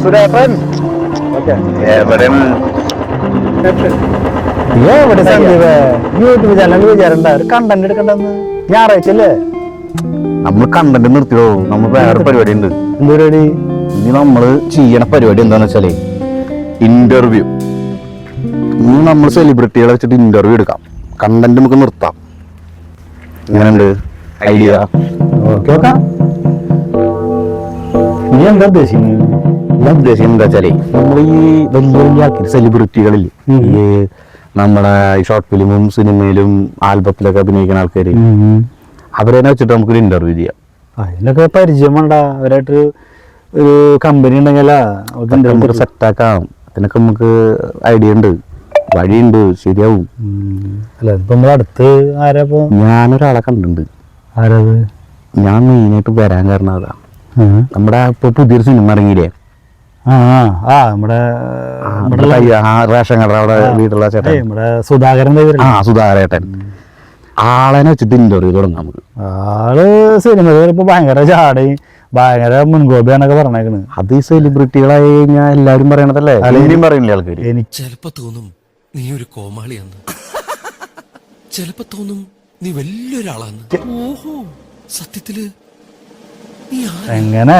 സുരേട്ടൻ എവിടെ Sandeep YouTube channel വിചാരണ്ട ഒരു content എടുക്കണ്ടെന്ന് ഞായറാഴ്ചല്ലേ നമ്മൾ കണ്ടന്റ് നിർത്തിയോ നമ്മൾ വേറെ പരിപാടി ഉണ്ട്. എന്ത് പരിപാടി? ഇനി നമ്മള് ചെയ്യണ പരിപാടി എന്താന്ന് വെച്ചാലേ ഇന്റർവ്യൂ. ഇനി നമ്മൾ സെലിബ്രിറ്റികളെ വെച്ചിട്ട് ഇന്റർവ്യൂ എടുക്കാം. കണ്ടന്റ് നമുക്ക് നിർത്താം. എങ്ങനെയുണ്ട് ഐഡിയ? Okay okay. നീ എന്താ ഉദ്ദേശിക്കുന്നത്? ഞാൻ ഉദ്ദേശിക്കുന്നത് എന്താ വെച്ചാലേ നമ്മൾ ഈ വലിയ വലിയ ആൾക്കാർ സെലിബ്രിറ്റികളില്ലേ, ഈ നമ്മുടെ ഷോർട്ട് ഫിലിമും സിനിമയിലും ആൽബത്തിലൊക്കെ അഭിനയിക്കുന്ന ആൾക്കാര്, അവരെ വെച്ചിട്ട് നമുക്കൊരു ഇന്റർവ്യൂ ചെയ്യാം. അതിനൊക്കെ പരിചയം വേണ്ട. അവരായിട്ട് ഒരു കമ്പനി ഉണ്ടെങ്കിലാ നമുക്ക് സെറ്റാക്കാം. അതിനൊക്കെ നമുക്ക് ഐഡിയ ഉണ്ട്, വഴിയുണ്ട്, ശരിയാവും. അല്ല ഇപ്പൊ നമ്മളെ അടുത്ത് ആരാ? ഇപ്പൊ ഞാനൊരാളെ കണ്ടിട്ടുണ്ട്. ആരത്? ഞാൻ മെയിനായിട്ട് വരാൻ കാരണം അതാ, നമ്മുടെ ഇപ്പൊ പുതിയൊരു സിനിമ ഇറങ്ങിയില്ലേ, നമ്മുടെ റേഷൻ കട അവിടെ വീട്ടിലുള്ള ചേട്ടൻ, നമ്മുടെ സുധാകരന്റെ സുധാകരേട്ടൻ. ആളെന്നെ വെച്ചിട്ട് ഇന്റർവ്യൂ തുടങ്ങാം നമുക്ക്. ആള് സിനിമ ഇപ്പൊ ഭയങ്കര ചാടയും ഭയങ്കര മുൻകോപിയാന്നൊക്കെ പറഞ്ഞേക്കണ്. അത് ഈ സെലിബ്രിറ്റികളായി കഴിഞ്ഞാൽ എല്ലാരും പറയണതല്ലേ, എല്ലാരും പറയണില്ലേ ആൾക്കാര്. എനിക്ക് ചിലപ്പോ തോന്നും നീ ഒരു കോമാളിയാന്ന്, ചിലപ്പോ തോന്നും നീ വലിയൊരാളാന്ന്. ഓഹോ, സത്യത്തില് എങ്ങനെ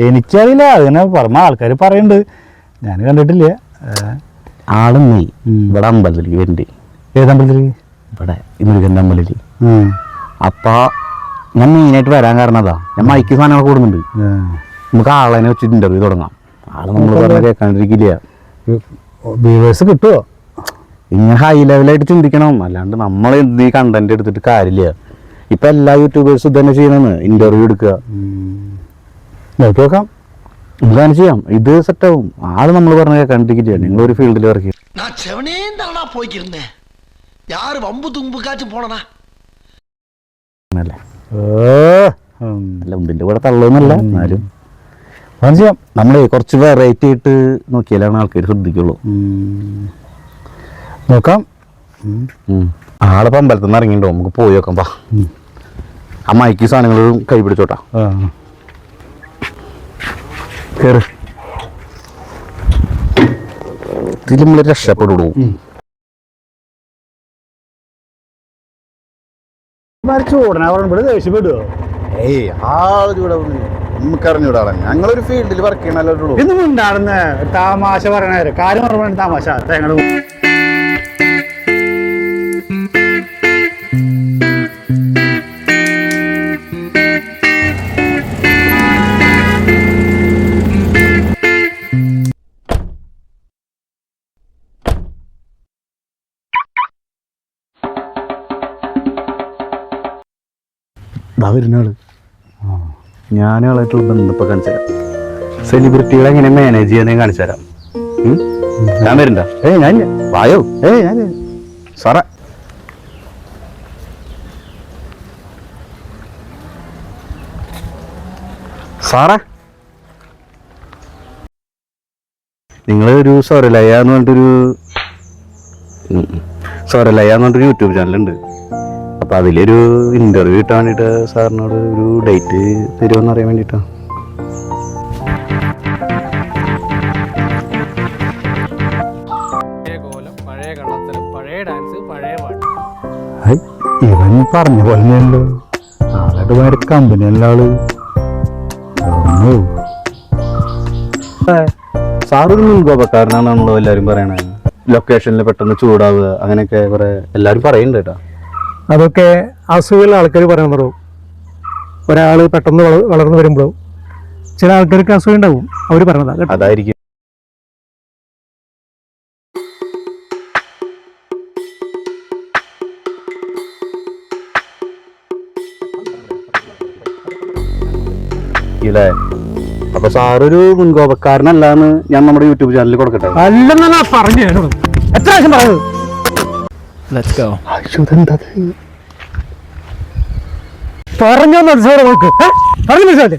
എനിക്കറിയില്ല. അങ്ങനെ പറഞ്ഞ ആൾക്കാര് പറയുന്നുണ്ട്, ഞാൻ കണ്ടിട്ടില്ല. ആളെന്നേ ഇവിടെ അമ്പലത്തിലേക്ക് വരുന്നുണ്ട്. ഏതമ്പലത്തിലേക്ക്? ഇവിടെ മുരുകന്റെ അമ്പലത്തിലേക്ക്. അപ്പൊ ഞാൻ മെയിനായിട്ട് വരാൻ കാരണം അതാ, ഞാൻ മൈക്ക് സാധനങ്ങൾ കൂടുന്നുണ്ട്. നമുക്ക് ആളെ വെച്ചിട്ട് ഇന്റർവ്യൂ തുടങ്ങാം. ആളെ നമ്മൾ പറഞ്ഞ കേൾക്കാണ്ടിരിക്കില്ല. വ്യൂവേഴ്സ് കിട്ടുമോ? ഇങ്ങനെ ഹൈ ലെവലായിട്ട് ചിന്തിക്കണം, അല്ലാണ്ട് നമ്മൾ എന്ത് ഈ കണ്ടന്റ് എടുത്തിട്ട് കാര്യമില്ല. ഇപ്പൊ എല്ലാ യൂട്യൂബേഴ്സും ഇതന്നെ ചെയ്യണമെന്ന്, ഇന്റർവ്യൂ എടുക്കുക. നോക്കി നോക്കാം, ഇതാണ് ചെയ്യാം. ഇത് സെറ്റാവും. ആള് നമ്മൾ പറഞ്ഞ കേൾക്കാണ്ടിരിക്കില്ല. നിങ്ങൾ ഒരു ഫീൽഡിൽ വർക്ക് ചെയ്യും. അല്ല മുമ്പിന്റെ കൂടെ തള്ളൊന്നല്ല, എന്നാലും ചെയ്യാം. നമ്മളെ കുറച്ച് വെറൈറ്റി ആയിട്ട് നോക്കിയാലാണ് ആൾക്കാർ ശ്രദ്ധിക്കുള്ളൂ. നോക്കാം. ആളിപ്പോ അമ്പലത്തിൽ നിന്ന് ഇറങ്ങിണ്ടോ, നമുക്ക് പോയി നോക്കാം. ആ മൈക്ക് സാധനങ്ങളും കൈ പിടിച്ചോട്ടാ. കേറ്. ഇതിൽ നമ്മൾ രക്ഷപ്പെടുള്ളൂ. ദേഷ്യപ്പെടുവോ? ഏയ് ആള് ചൂടാവുന്നു, നമുക്ക് അറിഞ്ഞൂടാളെ. ഞങ്ങളൊരു ഫീൽഡിൽ വർക്ക് ചെയ്യണല്ലോ. ഇന്നും ഉണ്ടാകുന്ന തമാശ പറയണ കാര്യം പറഞ്ഞ തമാശ തേങ്ങ. വരുന്നാള് ഞാനാളായിട്ടുള്ള ബന്ധപ്പം കാണിച്ചു തരാം. സെലിബ്രിറ്റികളെ എങ്ങനെ മാനേജ് ചെയ്യാൻ കാണിച്ചു തരാം. ഞാൻ വരണ്ട. ഞാൻ വായോ. ഞാൻ സാറേ, സാറേ, നിങ്ങളൊരു സൊരലയ എന്ന് പറഞ്ഞിട്ടൊരു യൂട്യൂബ് ചാനലുണ്ട്. അപ്പൊ അതിലൊരു ഇന്റർവ്യൂ കിട്ടാൻ വേണ്ടിട്ട് സാറിനോട് ഒരു ഡേറ്റ് തരുമോന്ന് അറിയാൻ വേണ്ടിട്ടാ. ഇവൻ പറഞ്ഞ പോലെയല്ലോ, ആളായിട്ട് ഭയങ്കര കമ്പനി അല്ല ആള്. സാറൊരു മുൻകോപക്കാരനാണല്ലോ എല്ലാരും പറയണേ. ലൊക്കേഷനിൽ പെട്ടെന്ന് ചൂടാവുക, അങ്ങനെയൊക്കെ കുറെ എല്ലാരും പറയുന്നുണ്ട് കേട്ടോ. അതൊക്കെ അസുഖമുള്ള ആൾക്കാർ പറയുന്നുള്ളൂ. ഒരാൾ പെട്ടെന്ന് വളർന്നു വരുമ്പോഴും ചില ആൾക്കാർക്ക് അസുഖം ഉണ്ടാവും, അവർ പറഞ്ഞതാ. അതായിരിക്കും. ഇല്ലേ? അപ്പൊ സാറൊരു മുൻകോപക്കാരനല്ലാന്ന് ഞാൻ നമ്മുടെ യൂട്യൂബ് ചാനലിൽ കൊടുക്കട്ടെ? അല്ലെന്നാ പറഞ്ഞു. എത്ര പ്രാവശ്യം പറഞ്ഞത്? പറഞ്ഞോ നോക്ക്, പറഞ്ഞു മനസ്സിലാവട്ടെ.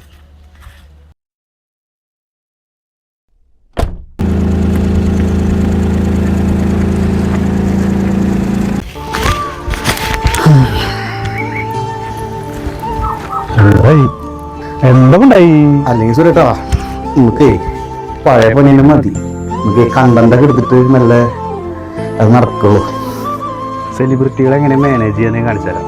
എന്താ ഉണ്ടായി? അല്ലെങ്കിൽ സുരേട്ടാ നമുക്ക് പഴയ പണിനെ മതി. നമുക്ക് കണ്ടന്റൊക്കെ എടുത്തിട്ട് നല്ല അത് നടക്കുള്ളൂ. സെലിബ്രിറ്റികളെ എങ്ങനെ മാനേജ് ചെയ്യാൻ കാണിച്ചു തരാം.